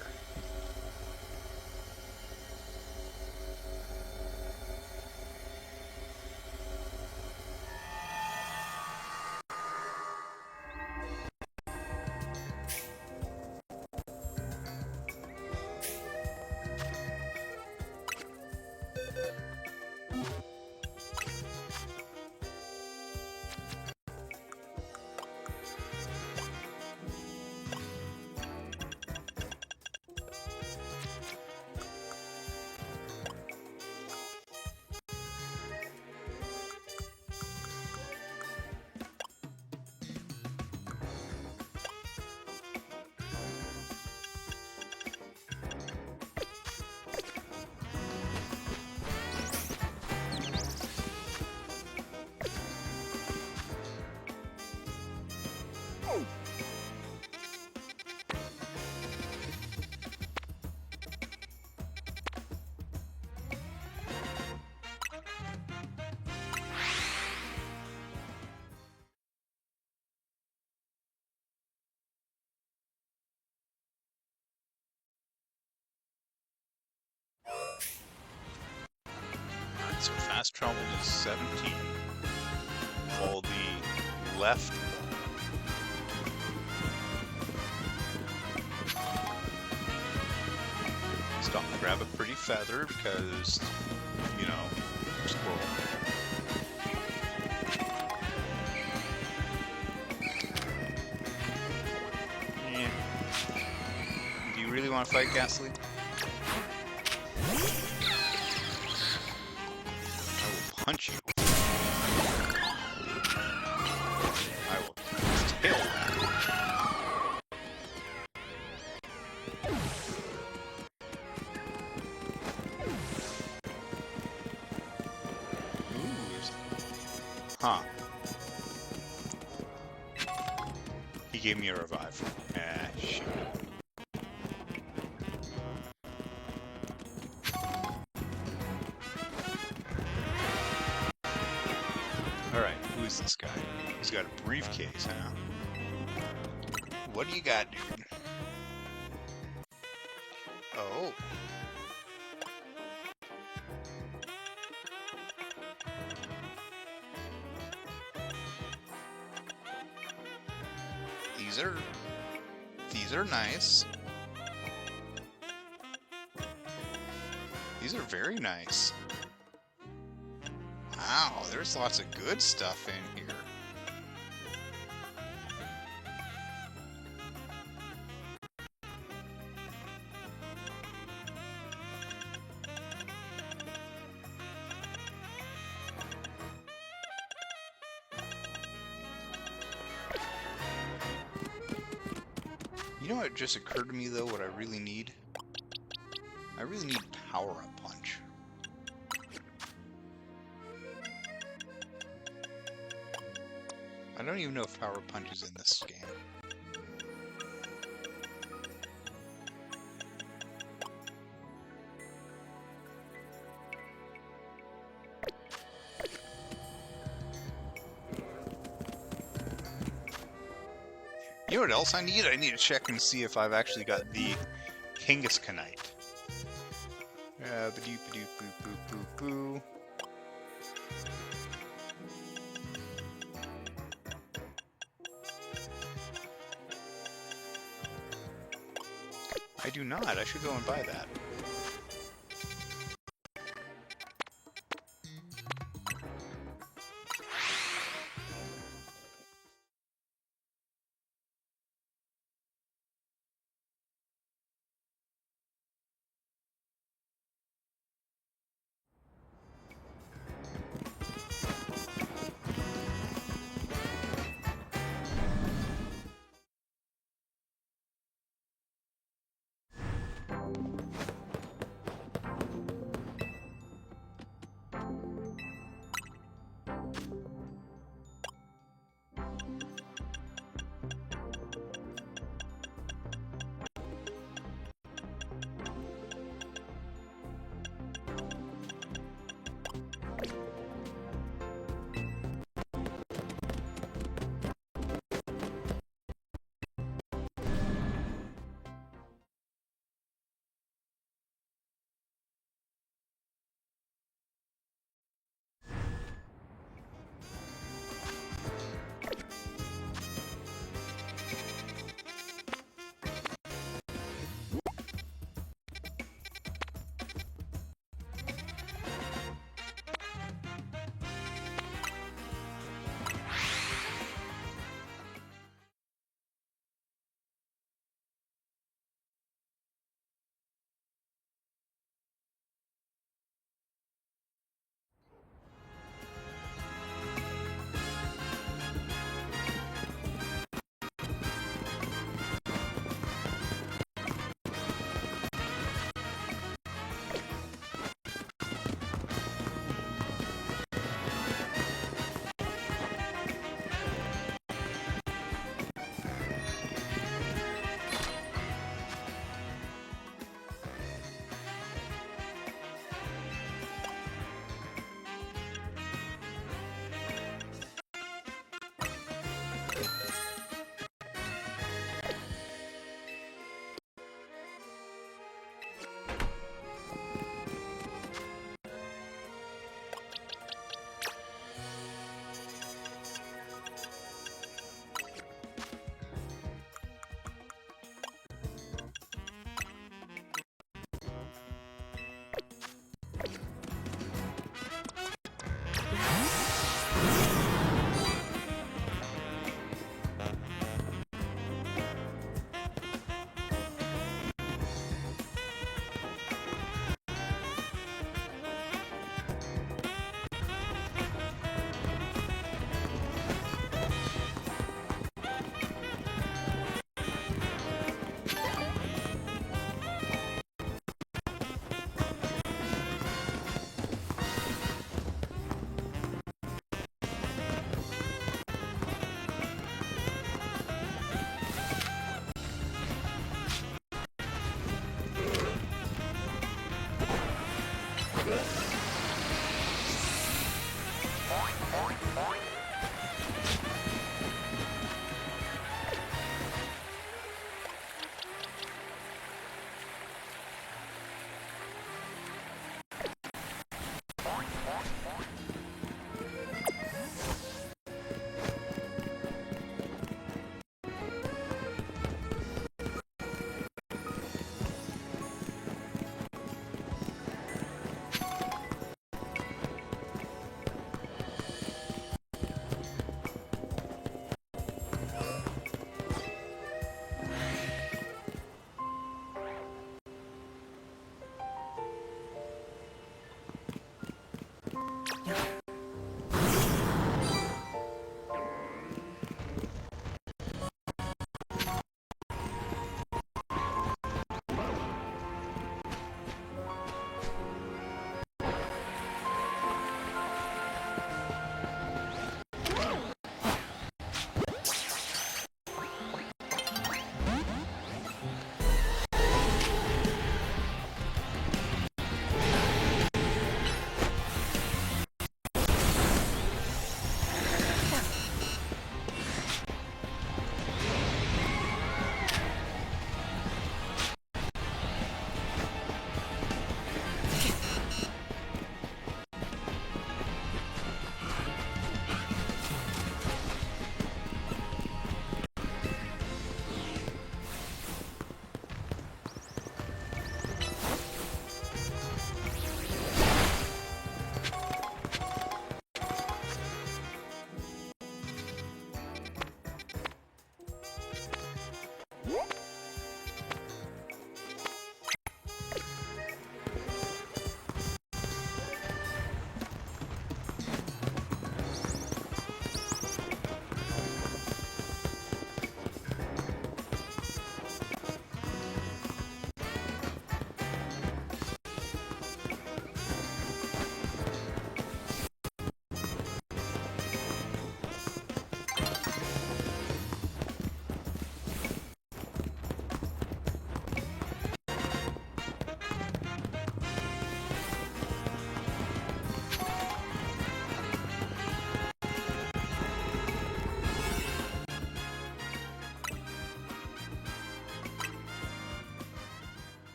So fast travel is 17. Follow the left. Stop and grab a pretty feather because, you know, squirrel. Yeah. Do you really want to fight Ghastly? I will punch you. I will tail that. Huh. He gave me a revive. Ah, shit. Alright, who is this guy? He's got a briefcase, huh? What do you got, dude? Oh. These are nice. These are very nice. Wow, there's lots of good stuff in here. You know what just occurred to me though, what I really need? I really need power-up punch. I don't even know if power punch is in this game. You know what else I need? I need to check and see if I've actually got the Kangaskhanite. Ba-doop-a-doop-boo-boo-boo-boo. I do not. I should go and buy that.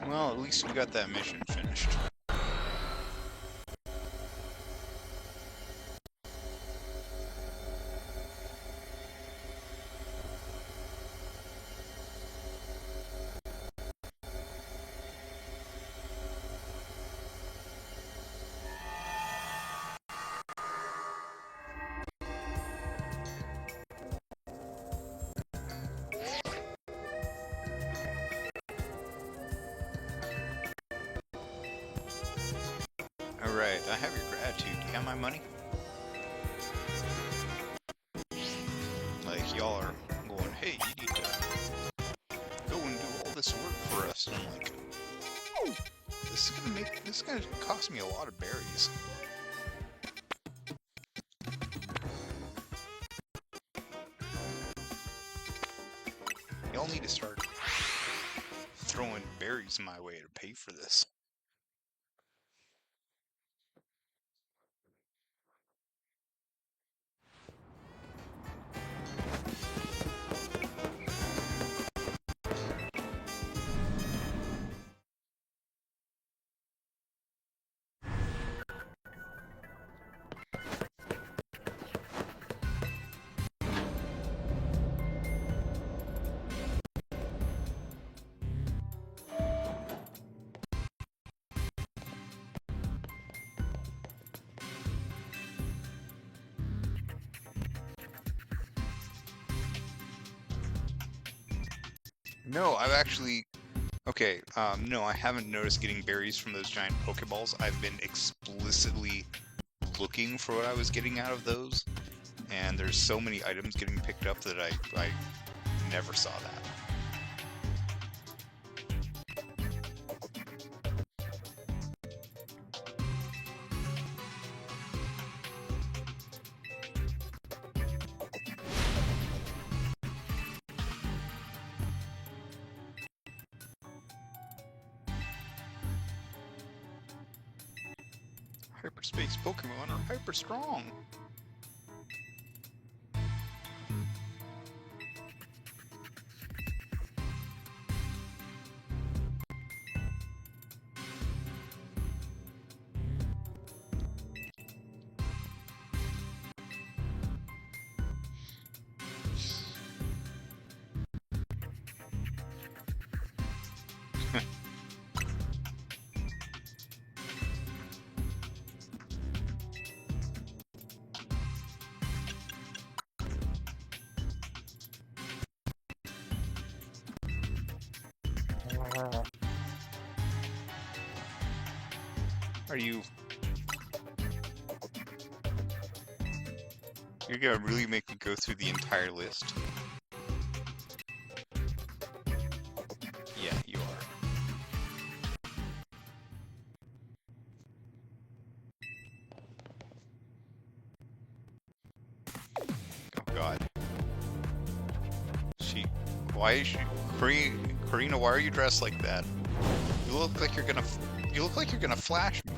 Well, at least we got that mission finished. Alright, I have your gratitude. Do you have my money? Like, y'all are going, hey, you need to go and do all this work for us. And I'm like, this is gonna cost me a lot of berries. Y'all need to start throwing berries my way to pay for this. No, I've actually... Okay, no, I haven't noticed getting berries from those giant Pokeballs. I've been explicitly looking for what I was getting out of those, and there's so many items getting picked up that I never saw that. Hyperspace Pokemon are hyper strong. Are you... You're gonna really make me go through the entire list? Yeah, you are. Oh god. Why is she... Karina, why are you dressed like that? You look like you're gonna flash me.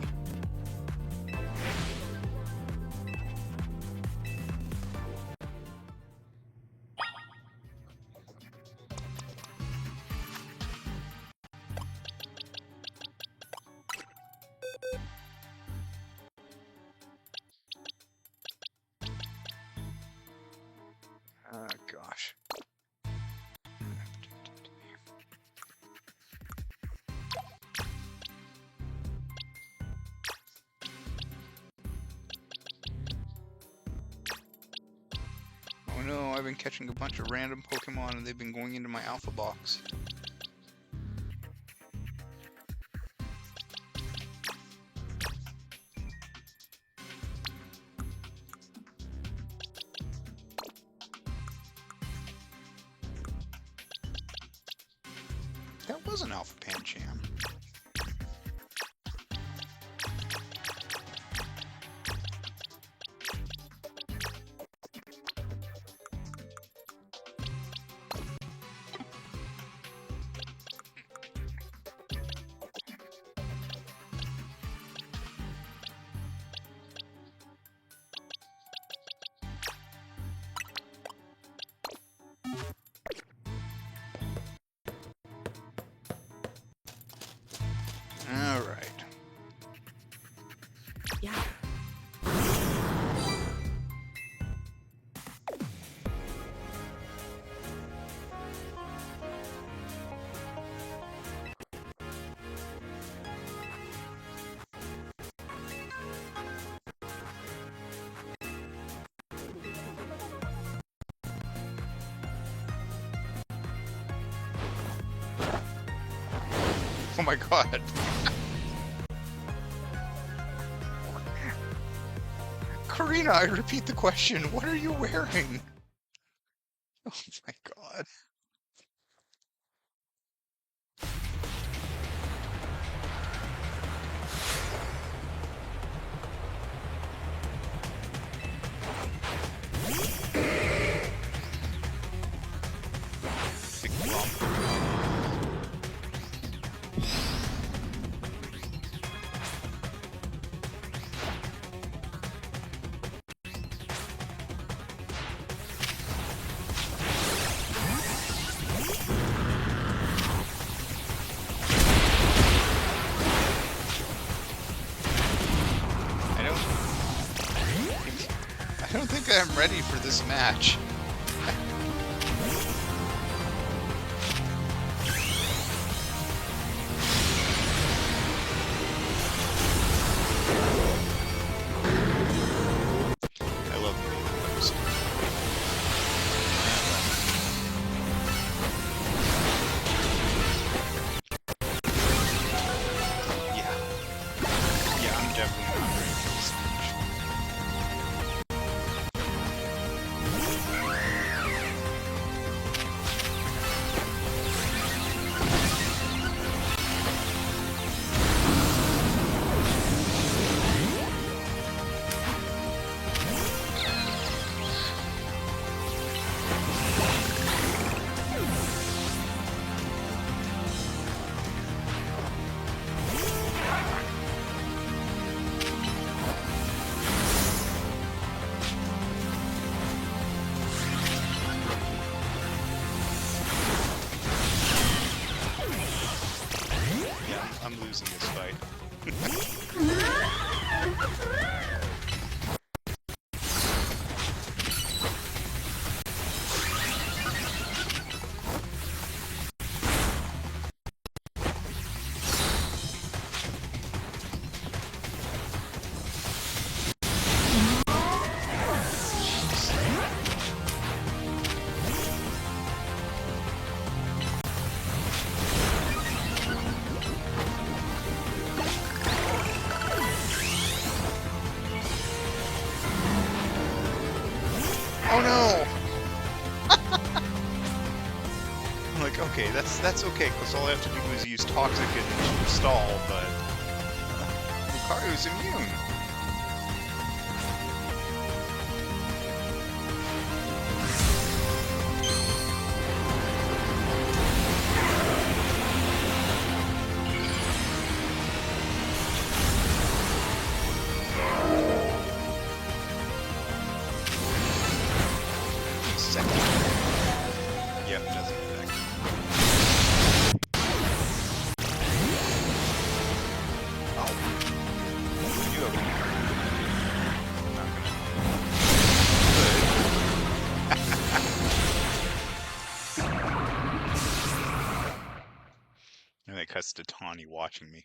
Oh gosh. Oh no, I've been catching a bunch of random Pokemon and they've been going into my alpha box. That was an Alpha Pancham. Yeah. Oh my god. Karina, I repeat the question. What are you wearing? Oh my god. Big lump. I don't think I'm ready for this match. I love those. Yeah. Yeah, I'm definitely not ready for this match. I'm losing this fight. Oh no! I'm like, okay, that's okay, because all I have to do is use Toxic and stall, but Lucario's immune. Yep, doesn't affect. Oh. You have one. Not gonna. And that cuts to Tawny watching me.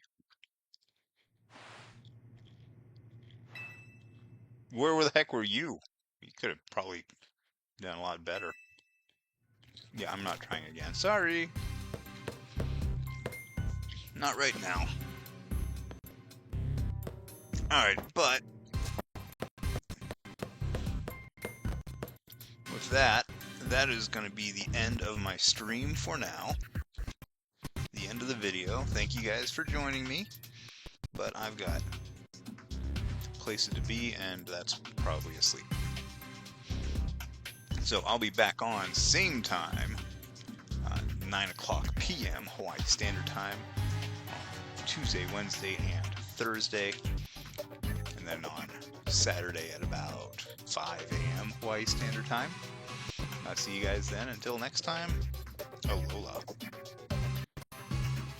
Where the heck were you? You could have probably done a lot better. Yeah, I'm not trying again. Sorry. Not right now. Alright, but with that, that is going to be the end of my stream for now. The end of the video. Thank you guys for joining me. But I've got places to be, and that's probably asleep. So I'll be back on same time, 9 o'clock p.m. Hawaii Standard Time, Tuesday, Wednesday, and Thursday. And then on Saturday at about 5 a.m. Hawaii Standard Time. I'll see you guys then. Until next time, alola.